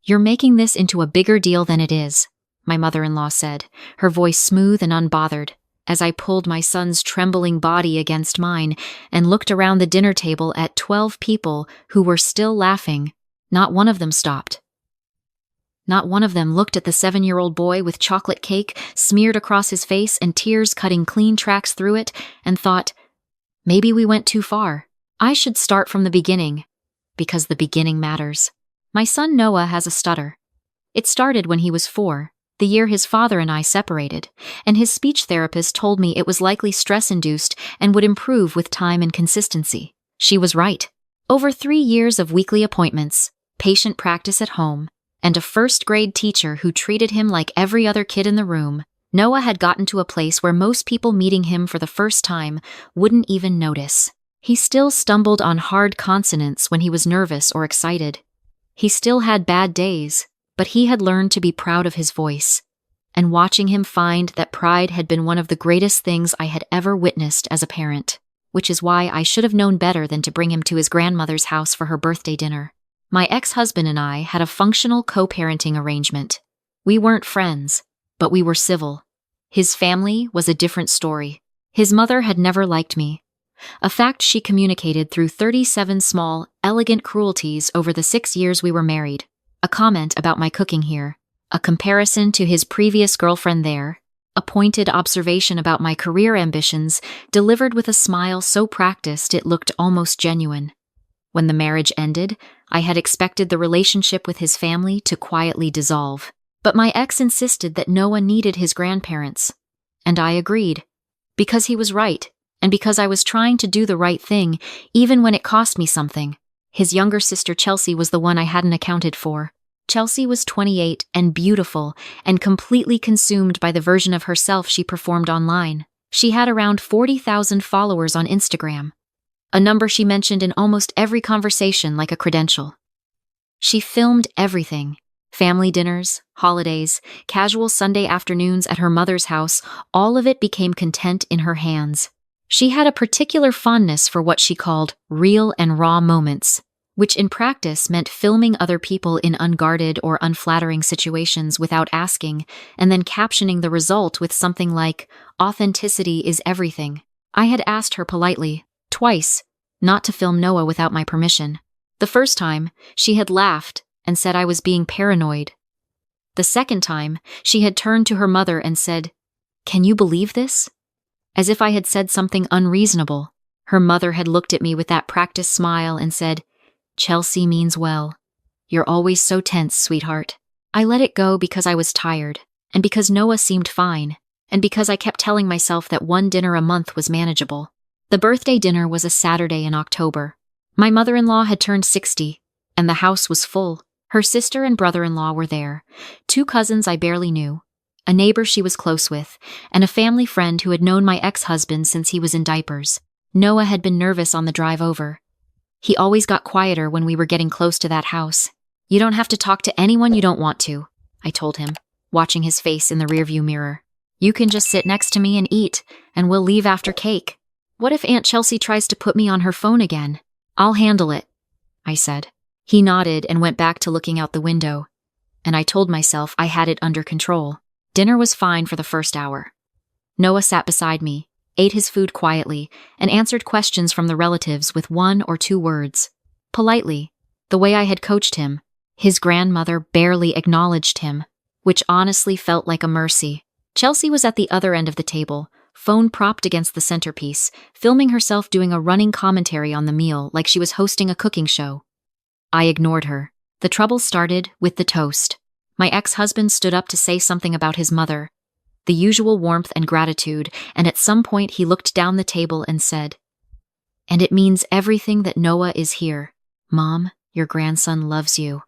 "You're making this into a bigger deal than it is," my mother-in-law said, her voice smooth and unbothered, as I pulled my son's trembling body against mine and looked around the dinner table at 12 people who were still laughing. Not one of them stopped. Not one of them looked at the 7-year-old boy with chocolate cake smeared across his face and tears cutting clean tracks through it and thought, maybe we went too far. I should start from the beginning, because the beginning matters. My son Noah has a stutter. It started when he was 4, the year his father and I separated, and his speech therapist told me it was likely stress-induced and would improve with time and consistency. She was right. Over 3 years of weekly appointments, patient practice at home, and a first-grade teacher who treated him like every other kid in the room, Noah had gotten to a place where most people meeting him for the first time wouldn't even notice. He still stumbled on hard consonants when he was nervous or excited. He still had bad days, but he had learned to be proud of his voice. And watching him find that pride had been one of the greatest things I had ever witnessed as a parent, which is why I should have known better than to bring him to his grandmother's house for her birthday dinner. My ex-husband and I had a functional co-parenting arrangement. We weren't friends, but we were civil. His family was a different story. His mother had never liked me, a fact she communicated through 37 small, elegant cruelties over the 6 years we were married. A comment about my cooking here, a comparison to his previous girlfriend there, a pointed observation about my career ambitions delivered with a smile so practiced it looked almost genuine. When the marriage ended, I had expected the relationship with his family to quietly dissolve. But my ex insisted that Noah needed his grandparents. And I agreed. Because he was right, and because I was trying to do the right thing, even when it cost me something. His younger sister Chelsea was the one I hadn't accounted for. Chelsea was 28 and beautiful, and completely consumed by the version of herself she performed online. She had around 40,000 followers on Instagram, a number she mentioned in almost every conversation like a credential. She filmed everything. Family dinners, holidays, casual Sunday afternoons at her mother's house, all of it became content in her hands. She had a particular fondness for what she called real and raw moments, which in practice meant filming other people in unguarded or unflattering situations without asking, and then captioning the result with something like, "Authenticity is everything." I had asked her politely, twice, not to film Noah without my permission. The first time, she had laughed and said I was being paranoid. The second time, she had turned to her mother and said, "Can you believe this?" As if I had said something unreasonable. Her mother had looked at me with that practiced smile and said, "Chelsea means well. You're always so tense, sweetheart." I let it go because I was tired, and because Noah seemed fine, and because I kept telling myself that one dinner a month was manageable. The birthday dinner was a Saturday in October. My mother-in-law had turned 60, and the house was full. Her sister and brother-in-law were there, 2 cousins I barely knew, a neighbor she was close with, and a family friend who had known my ex-husband since he was in diapers. Noah had been nervous on the drive over. He always got quieter when we were getting close to that house. "You don't have to talk to anyone you don't want to," I told him, watching his face in the rearview mirror. "You can just sit next to me and eat, and we'll leave after cake. What if Aunt Chelsea tries to put me on her phone again?" "I'll handle it," I said. He nodded and went back to looking out the window, and I told myself I had it under control. Dinner was fine for the first hour. Noah sat beside me, ate his food quietly, and answered questions from the relatives with 1 or 2 words. Politely, the way I had coached him. His grandmother barely acknowledged him, which honestly felt like a mercy. Chelsea was at the other end of the table, phone propped against the centerpiece, filming herself doing a running commentary on the meal like she was hosting a cooking show. I ignored her. The trouble started with the toast. My ex-husband stood up to say something about his mother, the usual warmth and gratitude, and at some point he looked down the table and said, "And it means everything that Noah is here. Mom, your grandson loves you."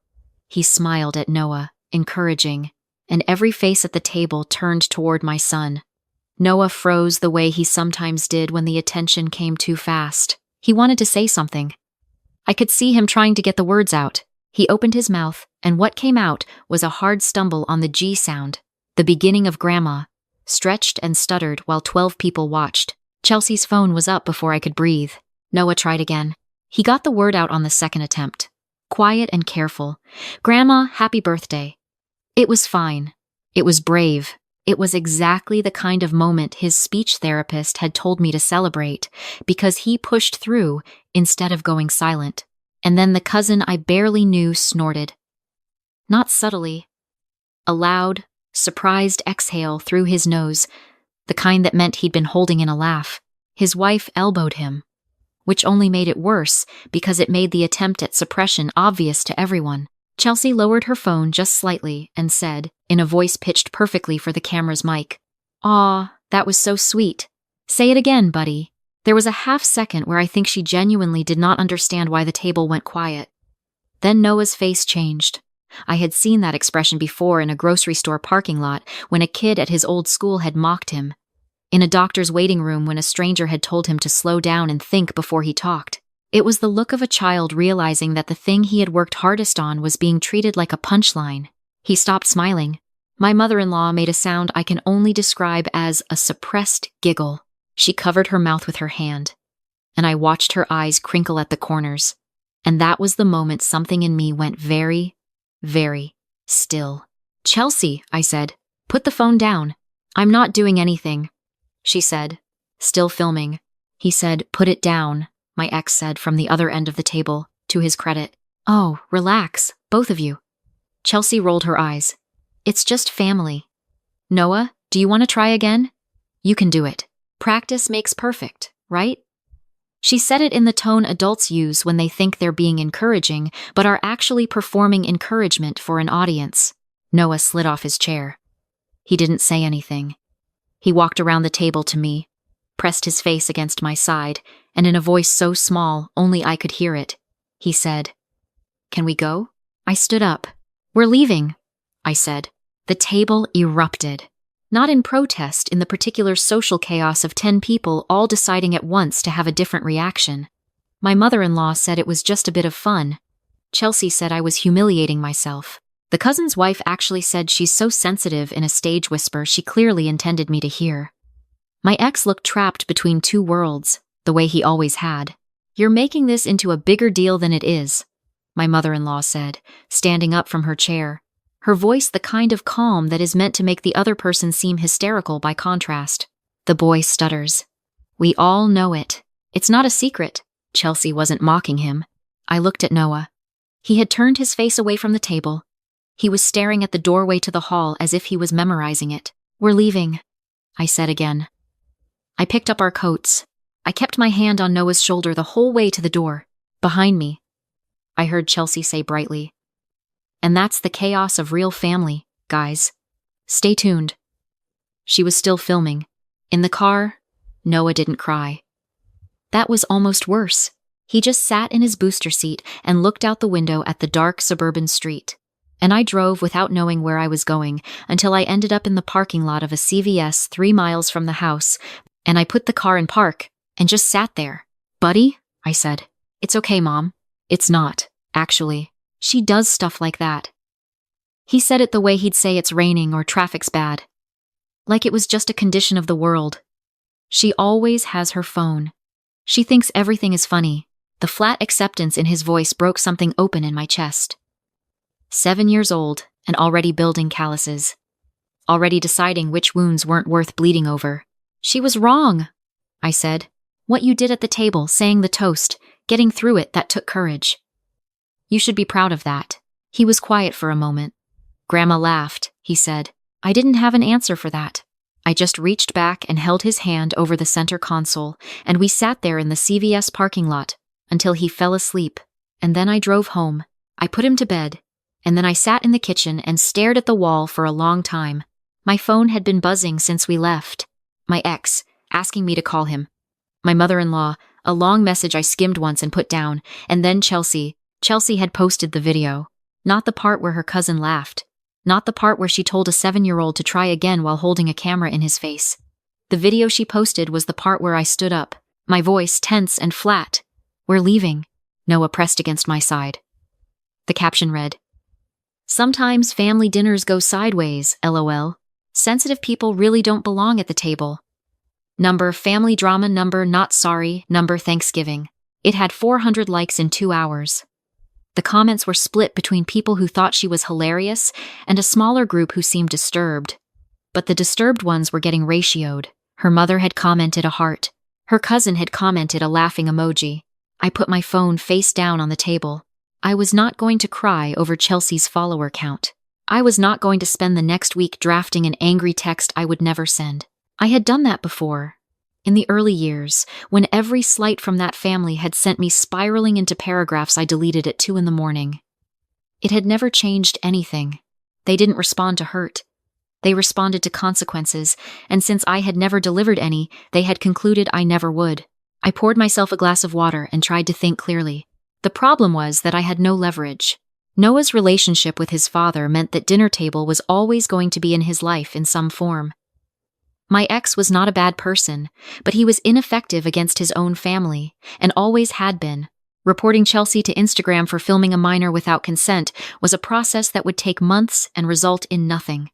He smiled at Noah, encouraging, and every face at the table turned toward my son. Noah froze the way he sometimes did when the attention came too fast. He wanted to say something. I could see him trying to get the words out. He opened his mouth, and what came out was a hard stumble on the G sound, the beginning of grandma, stretched and stuttered while 12 people watched. Chelsea's phone was up before I could breathe. Noah tried again. He got the word out on the second attempt. quiet and careful. "Grandma, happy birthday." It was fine. It was brave. It was exactly the kind of moment his speech therapist had told me to celebrate, because he pushed through instead of going silent. And then the cousin I barely knew snorted. Not subtly. A loud, surprised exhale through his nose, the kind that meant he'd been holding in a laugh. His wife elbowed him, which only made it worse because it made the attempt at suppression obvious to everyone. Chelsea lowered her phone just slightly and said, in a voice pitched perfectly for the camera's mic, "Aw, that was so sweet. Say it again, buddy." There was a half second where I think she genuinely did not understand why the table went quiet. Then Noah's face changed. I had seen that expression before in a grocery store parking lot when a kid at his old school had mocked him. In a doctor's waiting room when a stranger had told him to slow down and think before he talked. It was the look of a child realizing that the thing he had worked hardest on was being treated like a punchline. He stopped smiling. My mother-in-law made a sound I can only describe as a suppressed giggle. She covered her mouth with her hand, and I watched her eyes crinkle at the corners. And that was the moment something in me went very, very still. "Chelsea," I said, "put the phone down." "I'm not doing anything," she said, still filming. He said, "Put it down," my ex said from the other end of the table, to his credit. "Oh, relax, both of you." Chelsea rolled her eyes. "It's just family." "Noah, do you want to try again? You can do it. Practice makes perfect, right?" She said it in the tone adults use when they think they're being encouraging, but are actually performing encouragement for an audience. Noah slid off his chair. He didn't say anything. He walked around the table to me, pressed his face against my side, and in a voice so small only I could hear it, he said, "Can we go?" I stood up. "We're leaving," I said. The table erupted. Not in protest, in the particular social chaos of 10 people all deciding at once to have a different reaction. My mother-in-law said it was just a bit of fun. Chelsea said I was humiliating myself. The cousin's wife actually said she's so sensitive in a stage whisper she clearly intended me to hear. My ex looked trapped between two worlds, the way he always had. "You're making this into a bigger deal than it is," my mother-in-law said, standing up from her chair. Her voice the kind of calm that is meant to make the other person seem hysterical by contrast. "The boy stutters. We all know it. It's not a secret." Chelsea wasn't mocking him. I looked at Noah. He had turned his face away from the table. He was staring at the doorway to the hall as if he was memorizing it. "We're leaving," I said again. I picked up our coats. I kept my hand on Noah's shoulder the whole way to the door. "Behind me," I heard Chelsea say brightly. And that's the chaos of real family, guys. Stay tuned. She was still filming. In the car, Noah didn't cry. That was almost worse. He just sat in his booster seat and looked out the window at the dark suburban street. And I drove without knowing where I was going until I ended up in the parking lot of a CVS 3 miles from the house, and I put the car in park and just sat there. "Buddy," I said. "It's okay, Mom." "It's not, actually. She does stuff like that." He said it the way he'd say it's raining or traffic's bad. Like it was just a condition of the world. "She always has her phone. She thinks everything is funny." The flat acceptance in his voice broke something open in my chest. 7 years old and already building calluses. Already deciding which wounds weren't worth bleeding over. "She was wrong," I said. "What you did at the table, saying the toast, getting through it, that took courage. You should be proud of that." He was quiet for a moment. "Grandma laughed," he said. I didn't have an answer for that. I just reached back and held his hand over the center console, and we sat there in the CVS parking lot until he fell asleep, and then I drove home. I put him to bed, and then I sat in the kitchen and stared at the wall for a long time. My phone had been buzzing since we left. My ex, asking me to call him. My mother-in-law, a long message I skimmed once and put down, and then Chelsea. Chelsea had posted the video. Not the part where her cousin laughed. Not the part where she told a 7-year-old to try again while holding a camera in his face. The video she posted was the part where I stood up, my voice tense and flat. "We're leaving," Noah pressed against my side. The caption read, "Sometimes family dinners go sideways, LOL. Sensitive people really don't belong at the table. Number family drama, number not sorry, number Thanksgiving." It had 400 likes in 2 hours. The comments were split between people who thought she was hilarious and a smaller group who seemed disturbed. But the disturbed ones were getting ratioed. Her mother had commented a heart. Her cousin had commented a laughing emoji. I put my phone face down on the table. I was not going to cry over Chelsea's follower count. I was not going to spend the next week drafting an angry text I would never send. I had done that before. In the early years, when every slight from that family had sent me spiraling into paragraphs I deleted at 2 a.m. It had never changed anything. They didn't respond to hurt. They responded to consequences, and since I had never delivered any, they had concluded I never would. I poured myself a glass of water and tried to think clearly. The problem was that I had no leverage. Noah's relationship with his father meant that dinner table was always going to be in his life in some form. My ex was not a bad person, but he was ineffective against his own family, and always had been. Reporting Chelsea to Instagram for filming a minor without consent was a process that would take months and result in nothing.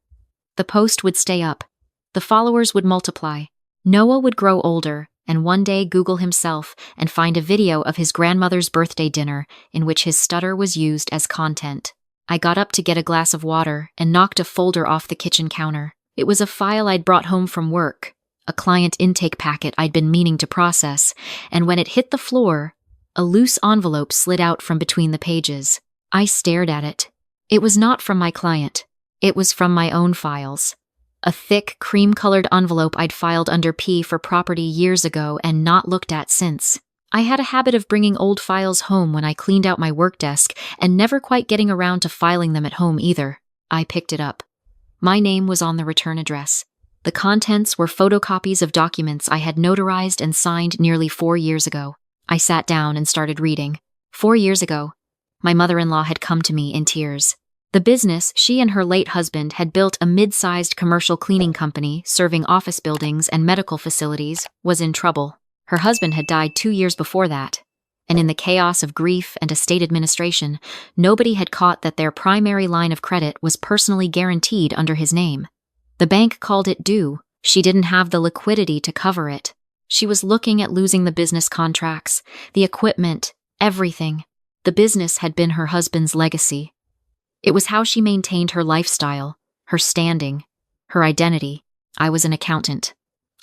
The post would stay up. The followers would multiply. Noah would grow older, and one day Google himself and find a video of his grandmother's birthday dinner in which his stutter was used as content. I got up to get a glass of water and knocked a folder off the kitchen counter. It was a file I'd brought home from work, a client intake packet I'd been meaning to process, and when it hit the floor, a loose envelope slid out from between the pages. I stared at it. It was not from my client. It was from my own files. A thick, cream-colored envelope I'd filed under P for property years ago and not looked at since. I had a habit of bringing old files home when I cleaned out my work desk and never quite getting around to filing them at home either. I picked it up. My name was on the return address. The contents were photocopies of documents I had notarized and signed nearly 4 years ago. I sat down and started reading. 4 years ago, my mother-in-law had come to me in tears. The business she and her late husband had built, a mid-sized commercial cleaning company serving office buildings and medical facilities, was in trouble. Her husband had died 2 years before that, and in the chaos of grief and estate administration, nobody had caught that their primary line of credit was personally guaranteed under his name. The bank called it due. She didn't have the liquidity to cover it. She was looking at losing the business contracts, the equipment, everything. The business had been her husband's legacy. It was how she maintained her lifestyle, her standing, her identity. I was an accountant.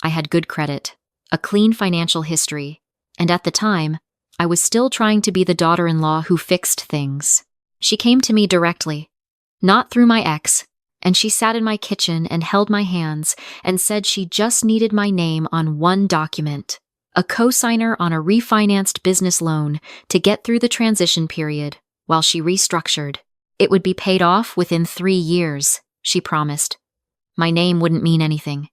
I had good credit, a clean financial history, and at the time, I was still trying to be the daughter-in-law who fixed things. She came to me directly, not through my ex, and she sat in my kitchen and held my hands and said she just needed my name on one document, a cosigner on a refinanced business loan to get through the transition period while she restructured. It would be paid off within 3 years, she promised. My name wouldn't mean anything.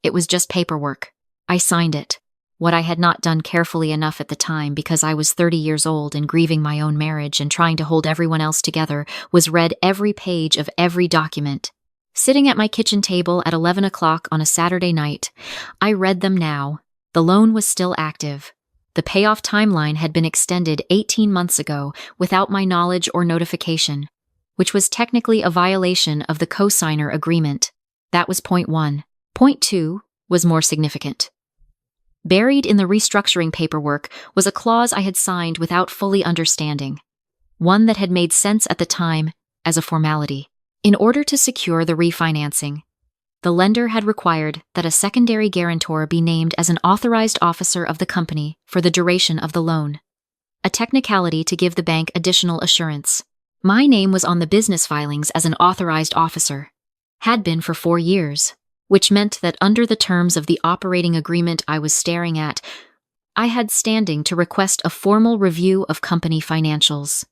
It was just paperwork. I signed it. What I had not done carefully enough at the time, because I was 30 years old and grieving my own marriage and trying to hold everyone else together, was read every page of every document. Sitting at my kitchen table at 11 o'clock on a Saturday night, I read them now. The loan was still active. The payoff timeline had been extended 18 months ago without my knowledge or notification, which was technically a violation of the cosigner agreement. That was point 1. Point 2 was more significant. Buried in the restructuring paperwork was a clause I had signed without fully understanding, one that had made sense at the time as a formality. In order to secure the refinancing, the lender had required that a secondary guarantor be named as an authorized officer of the company for the duration of the loan, a technicality to give the bank additional assurance. My name was on the business filings as an authorized officer, had been for 4 years, which meant that under the terms of the operating agreement I was staring at, I had standing to request a formal review of company financials.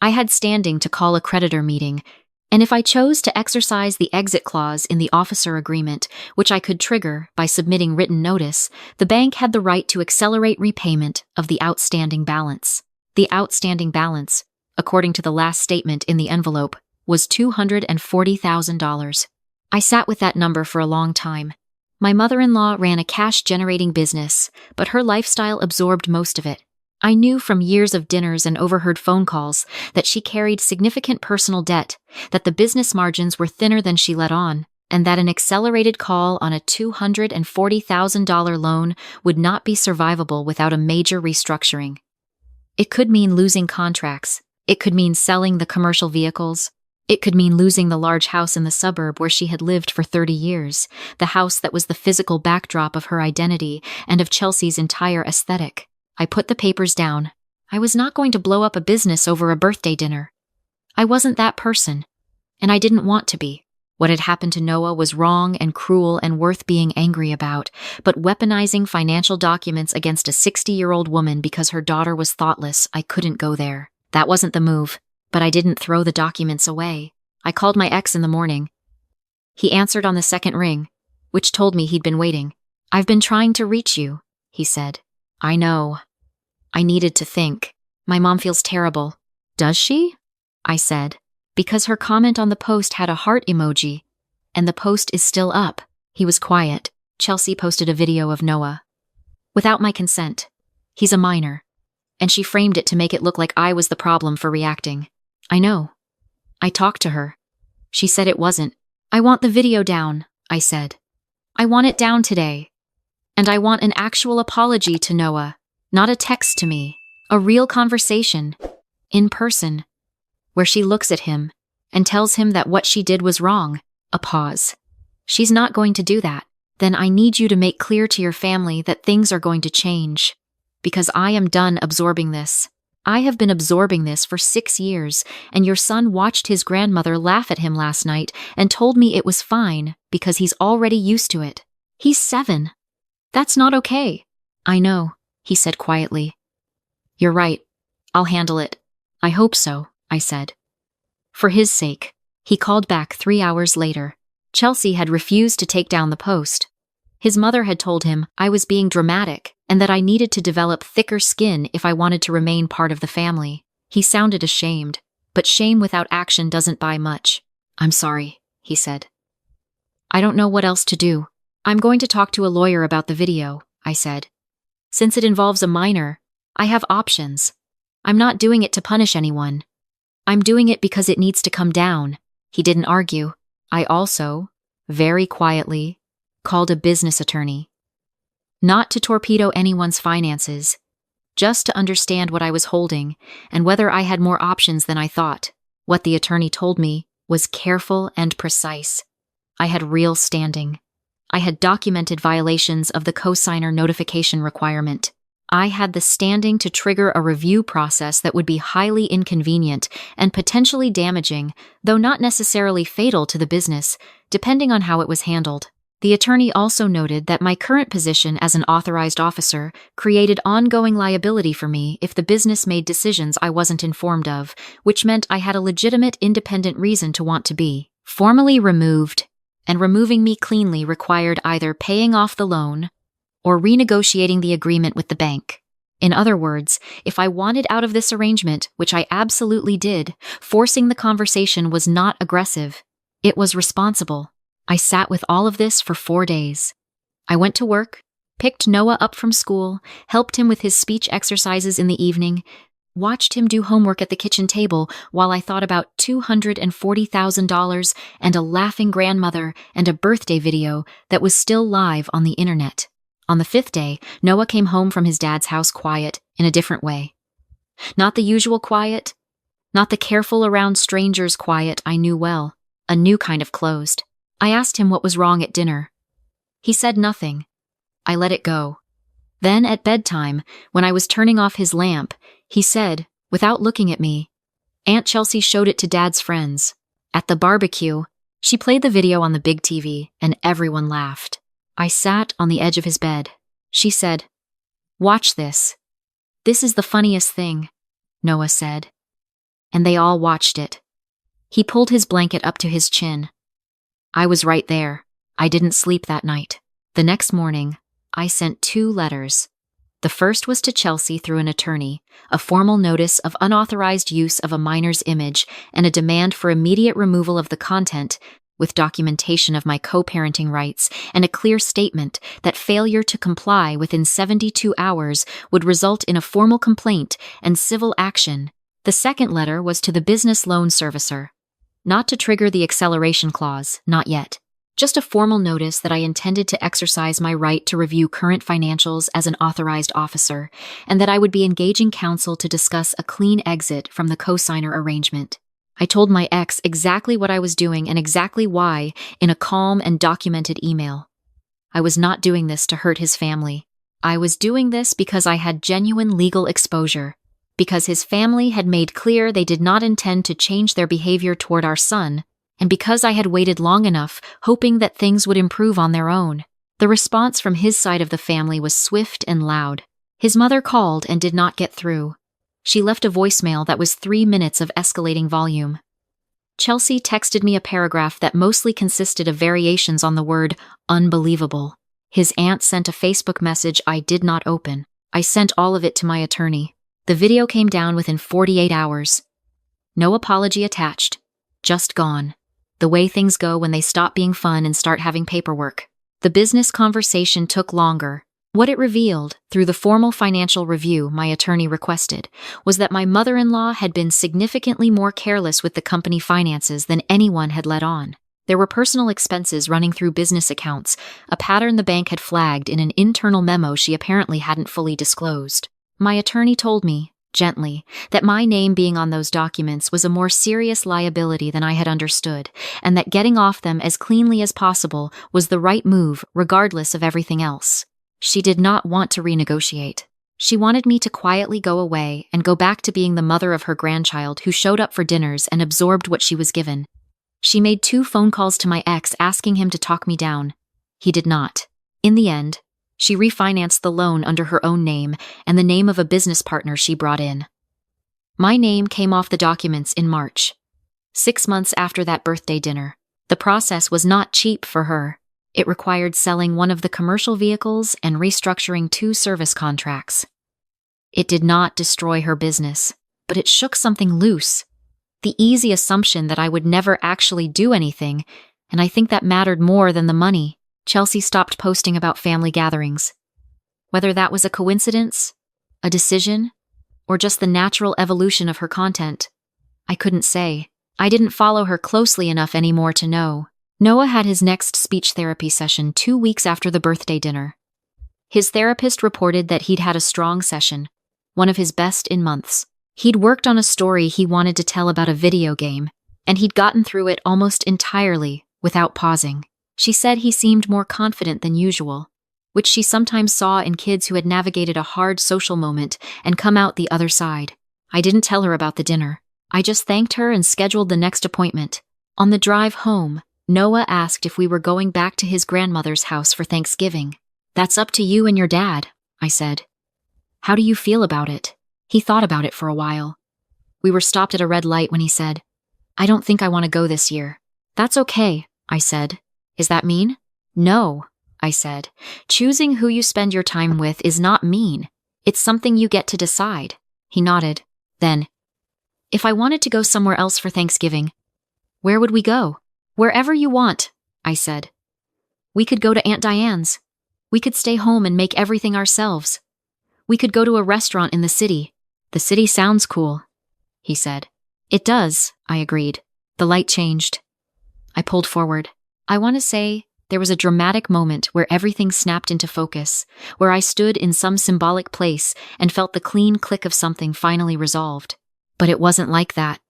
I had standing to call a creditor meeting, and if I chose to exercise the exit clause in the officer agreement, which I could trigger by submitting written notice, the bank had the right to accelerate repayment of the outstanding balance. The outstanding balance, according to the last statement in the envelope, was $240,000. I sat with that number for a long time. My mother-in-law ran a cash-generating business, but her lifestyle absorbed most of it. I knew from years of dinners and overheard phone calls that she carried significant personal debt, that the business margins were thinner than she let on, and that an accelerated call on a $240,000 loan would not be survivable without a major restructuring. It could mean losing contracts, It could mean selling the commercial vehicles. It could mean losing the large house in the suburb where she had lived for 30 years, the house that was the physical backdrop of her identity and of Chelsea's entire aesthetic. I put the papers down. I was not going to blow up a business over a birthday dinner. I wasn't that person, and I didn't want to be. What had happened to Noah was wrong and cruel and worth being angry about, but weaponizing financial documents against a 60-year-old woman because her daughter was thoughtless, I couldn't go there. That wasn't the move, but I didn't throw the documents away. I called my ex in the morning. He answered on the second ring, which told me he'd been waiting. "I've been trying to reach you," he said. "I know." I needed to think. "My mom feels terrible." "Does she?" I said, because her comment on the post had a heart emoji, and the post is still up. He was quiet. Chelsea posted a video of Noah. "Without my consent. He's a minor." And she framed it to make it look like I was the problem for reacting. "I know. I talked to her. She said it wasn't." "I want the video down," I said. "I want it down today. And I want an actual apology to Noah, not a text to me. A real conversation. In person. Where she looks at him and tells him that what she did was wrong." A pause. "She's not going to do that. Then I need you to make clear to your family that things are going to change. Because I am done absorbing this. I have been absorbing this for 6 years, and your son watched his grandmother laugh at him last night and told me it was fine because he's already used to it. He's 7. That's not okay." "I know," he said quietly. "You're right. I'll handle it." "I hope so," I said. "For his sake." He called back 3 hours later. Chelsea had refused to take down the post. His mother had told him I was being dramatic and that I needed to develop thicker skin if I wanted to remain part of the family. He sounded ashamed, but shame without action doesn't buy much. "I'm sorry," he said. "I don't know what else to do. I'm going to talk to a lawyer about the video," I said. "Since it involves a minor, I have options. I'm not doing it to punish anyone. I'm doing it because it needs to come down." He didn't argue. I also, very quietly, called a business attorney. Not to torpedo anyone's finances, just to understand what I was holding and whether I had more options than I thought. What the attorney told me was careful and precise. I had real standing. I had documented violations of the cosigner notification requirement. I had the standing to trigger a review process that would be highly inconvenient and potentially damaging, though not necessarily fatal to the business, depending on how it was handled. The attorney also noted that my current position as an authorized officer created ongoing liability for me if the business made decisions I wasn't informed of, which meant I had a legitimate independent reason to want to be formally removed, and removing me cleanly required either paying off the loan or renegotiating the agreement with the bank. In other words, if I wanted out of this arrangement, which I absolutely did, forcing the conversation was not aggressive. It was responsible. I sat with all of this for 4 days. I went to work, picked Noah up from school, helped him with his speech exercises in the evening, watched him do homework at the kitchen table while I thought about $240,000 and a laughing grandmother and a birthday video that was still live on the internet. On the 5th day, Noah came home from his dad's house quiet, in a different way. Not the usual quiet, not the careful around strangers quiet I knew well, a new kind of closed. I asked him what was wrong at dinner. He said nothing. I let it go. Then at bedtime, when I was turning off his lamp, he said, without looking at me, "Aunt Chelsea showed it to Dad's friends. At the barbecue, she played the video on the big TV, and everyone laughed." I sat on the edge of his bed. She said, "Watch this. This is the funniest thing," Noah said. And they all watched it. He pulled his blanket up to his chin. I was right there. I didn't sleep that night. The next morning, I sent 2 letters. The first was to Chelsea through an attorney, a formal notice of unauthorized use of a minor's image and a demand for immediate removal of the content, with documentation of my co-parenting rights and a clear statement that failure to comply within 72 hours would result in a formal complaint and civil action. The second letter was to the business loan servicer. Not to trigger the acceleration clause, not yet. Just a formal notice that I intended to exercise my right to review current financials as an authorized officer, and that I would be engaging counsel to discuss a clean exit from the co-signer arrangement. I told my ex exactly what I was doing and exactly why in a calm and documented email. I was not doing this to hurt his family. I was doing this because I had genuine legal exposure, because his family had made clear they did not intend to change their behavior toward our son, and because I had waited long enough, hoping that things would improve on their own. The response from his side of the family was swift and loud. His mother called and did not get through. She left a voicemail that was 3 minutes of escalating volume. Chelsea texted me a paragraph that mostly consisted of variations on the word unbelievable. His aunt sent a Facebook message I did not open. I sent all of it to my attorney. The video came down within 48 hours. No apology attached. Just gone. The way things go when they stop being fun and start having paperwork. The business conversation took longer. What it revealed, through the formal financial review my attorney requested, was that my mother-in-law had been significantly more careless with the company finances than anyone had let on. There were personal expenses running through business accounts, a pattern the bank had flagged in an internal memo she apparently hadn't fully disclosed. My attorney told me, gently, that my name being on those documents was a more serious liability than I had understood, and that getting off them as cleanly as possible was the right move regardless of everything else. She did not want to renegotiate. She wanted me to quietly go away and go back to being the mother of her grandchild who showed up for dinners and absorbed what she was given. She made 2 phone calls to my ex asking him to talk me down. He did not. In the end, she refinanced the loan under her own name and the name of a business partner she brought in. My name came off the documents in March, 6 months after that birthday dinner. The process was not cheap for her. It required selling one of the commercial vehicles and restructuring 2 service contracts. It did not destroy her business, but it shook something loose. The easy assumption that I would never actually do anything, and I think that mattered more than the money. Chelsea stopped posting about family gatherings. Whether that was a coincidence, a decision, or just the natural evolution of her content, I couldn't say. I didn't follow her closely enough anymore to know. Noah had his next speech therapy session 2 weeks after the birthday dinner. His therapist reported that he'd had a strong session, one of his best in months. He'd worked on a story he wanted to tell about a video game, and he'd gotten through it almost entirely without pausing. She said he seemed more confident than usual, which she sometimes saw in kids who had navigated a hard social moment and come out the other side. I didn't tell her about the dinner. I just thanked her and scheduled the next appointment. On the drive home, Noah asked if we were going back to his grandmother's house for Thanksgiving. "That's up to you and your dad," I said. "How do you feel about it?" He thought about it for a while. We were stopped at a red light when he said, "I don't think I want to go this year." "That's okay," I said. "Is that mean?" "No," I said. "Choosing who you spend your time with is not mean. It's something you get to decide." He nodded. Then, "If I wanted to go somewhere else for Thanksgiving, where would we go?" "Wherever you want," I said. "We could go to Aunt Diane's. We could stay home and make everything ourselves. We could go to a restaurant in the city." "The city sounds cool," he said. "It does," I agreed. The light changed. I pulled forward. I want to say there was a dramatic moment where everything snapped into focus, where I stood in some symbolic place and felt the clean click of something finally resolved. But it wasn't like that.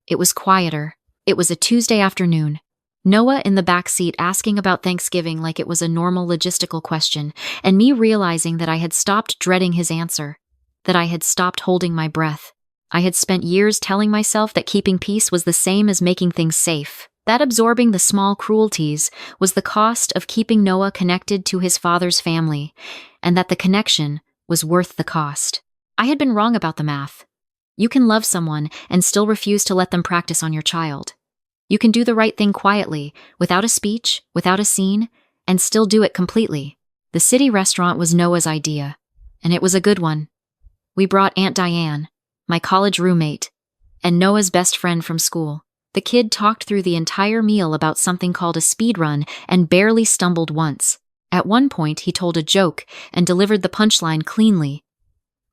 It was quieter. It was a Tuesday afternoon. Noah in the back seat asking about Thanksgiving like it was a normal logistical question, and me realizing that I had stopped dreading his answer, that I had stopped holding my breath. I had spent years telling myself that keeping peace was the same as making things safe, that absorbing the small cruelties was the cost of keeping Noah connected to his father's family, and that the connection was worth the cost. I had been wrong about the math. You can love someone and still refuse to let them practice on your child. You can do the right thing quietly, without a speech, without a scene, and still do it completely. The city restaurant was Noah's idea, and it was a good one. We brought Aunt Diane, my college roommate, and Noah's best friend from school. The kid talked through the entire meal about something called a speed run and barely stumbled once. At one point, he told a joke and delivered the punchline cleanly.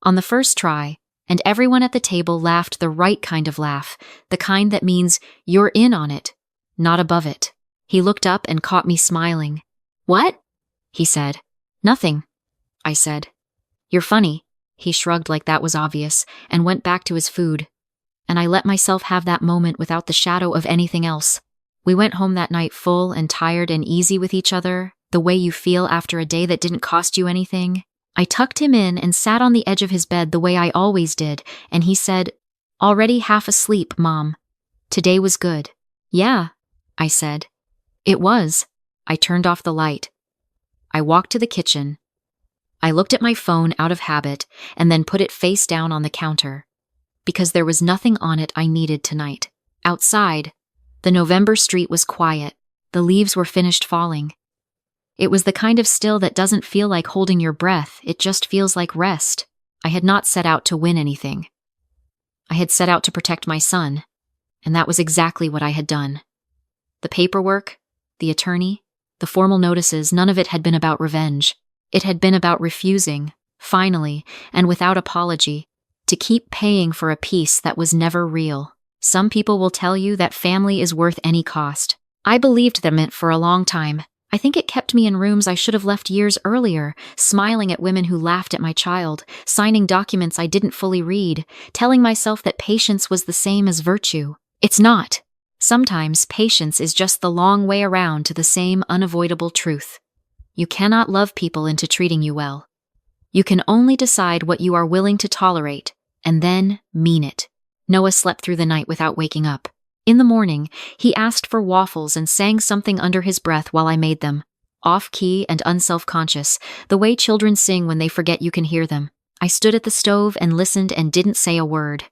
On the first try, and everyone at the table laughed the right kind of laugh, the kind that means you're in on it, not above it. He looked up and caught me smiling. "What?" he said. "Nothing," I said. "You're funny." He shrugged like that was obvious and went back to his food. And I let myself have that moment without the shadow of anything else. We went home that night full and tired and easy with each other, the way you feel after a day that didn't cost you anything. I tucked him in and sat on the edge of his bed the way I always did, and he said, "Already half asleep, Mom. Today was good." "Yeah," I said. "It was." I turned off the light. I walked to the kitchen. I looked at my phone out of habit and then put it face down on the counter, because there was nothing on it I needed tonight. Outside, the November street was quiet. The leaves were finished falling. It was the kind of still that doesn't feel like holding your breath, it just feels like rest. I had not set out to win anything. I had set out to protect my son, and that was exactly what I had done. The paperwork, the attorney, the formal notices, none of it had been about revenge. It had been about refusing, finally, and without apology, to keep paying for a peace that was never real. Some people will tell you that family is worth any cost. I believed them for a long time. I think it kept me in rooms I should have left years earlier, smiling at women who laughed at my child, signing documents I didn't fully read, telling myself that patience was the same as virtue. It's not. Sometimes patience is just the long way around to the same unavoidable truth. You cannot love people into treating you well. You can only decide what you are willing to tolerate, and then mean it. Noah slept through the night without waking up. In the morning, he asked for waffles and sang something under his breath while I made them. Off-key and unself-conscious, the way children sing when they forget you can hear them. I stood at the stove and listened and didn't say a word.